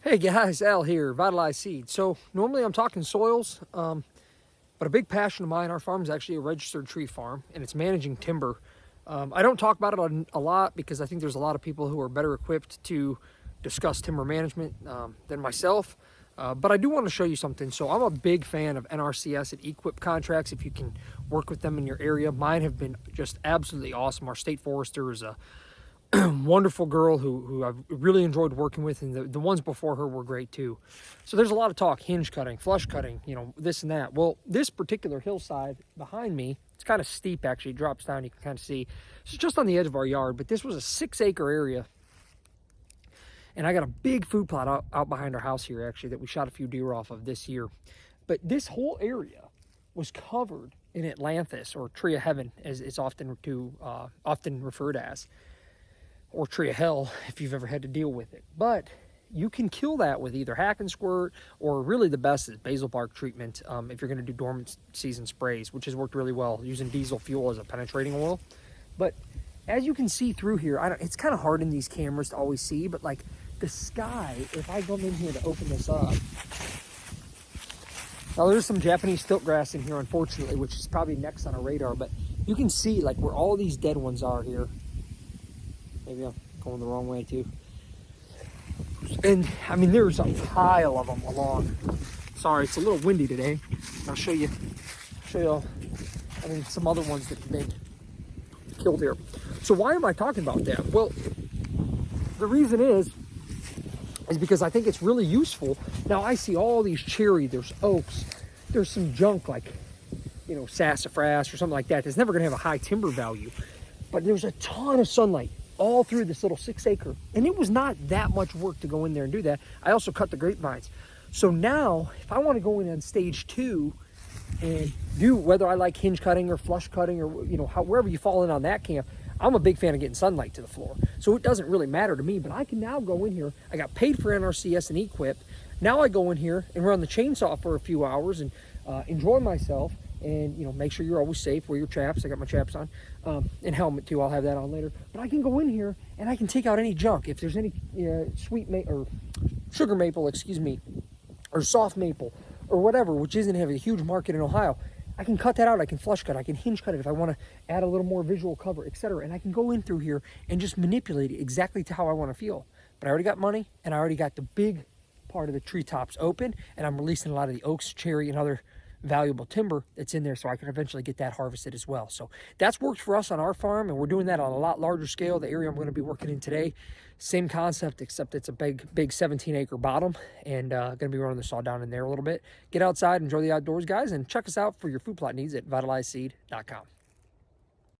Hey guys, Al here, Vitalize Seed. So normally I'm talking soils, but a big passion of mine, our farm is actually a registered tree farm and it's managing timber. I don't talk about it a lot because I think there's a lot of people who are better equipped to discuss timber management than myself. But I do want to show you something. So I'm a big fan of nrcs and equip contracts if you can work with them in your area. Mine have been just absolutely awesome. Our state forester is a wonderful girl who I've really enjoyed working with, and the ones before her were great too. So there's a lot of talk, hinge cutting, flush cutting, you know, this and that. Well, this particular hillside behind me, it's kind of steep actually, it drops down, you can kind of see. It's just on the edge of our yard, but this was a 6-acre area. And I got a big food plot out behind our house here actually that we shot a few deer off of this year. But this whole area was covered in Atlantis, or tree of heaven as it's often referred as, or tree of hell if you've ever had to deal with it. But you can kill that with either hack and squirt, or really the best is basil bark treatment if you're going to do dormant season sprays, which has worked really well using diesel fuel as a penetrating oil. But as you can see through here, it's kind of hard in these cameras to always see, but like the sky, if I come in here to open this up, now there's some Japanese stilt grass in here unfortunately, which is probably next on our radar, but you can see like where all these dead ones are here. Maybe I'm going the wrong way too. And I mean, there's a pile of them along. Sorry, it's a little windy today. I'll show you, I mean, some other ones that have been killed here. So why am I talking about that? Well, the reason is because I think it's really useful. Now I see all these cherry, there's oaks, there's some junk like, you know, sassafras or something like that. That's never gonna have a high timber value, but there's a ton of sunlight all through this little 6-acre. And it was not that much work to go in there and do that. I also cut the grapevines. So now if I want to go in on stage 2 and do, whether I like hinge cutting or flush cutting or, you know, wherever you fall in on that camp, I'm a big fan of getting sunlight to the floor. So it doesn't really matter to me, but I can now go in here. I got paid for nrcs and equip. Now I go in here and run the chainsaw for a few hours and enjoy myself. And, you know, make sure you're always safe. Wear your chaps. I got my chaps on, and helmet too. I'll have that on later. But I can go in here and I can take out any junk. If there's any sweet maple or sugar maple, excuse me, or soft maple or whatever, which isn't having a huge market in Ohio, I can cut that out. I can flush cut. I can hinge cut it if I want to add a little more visual cover, etc. And I can go in through here and just manipulate it exactly to how I want to feel. But I already got money, and I already got the big part of the treetops open, and I'm releasing a lot of the oaks, cherry, and other valuable timber that's in there, so I can eventually get that harvested as well. So that's worked for us on our farm, and we're doing that on a lot larger scale. The area I'm going to be working in today, same concept, except it's a big 17-acre bottom, and going to be running the saw down in there a little bit. Get outside, enjoy the outdoors, guys, and check us out for your food plot needs at vitalizeseed.com.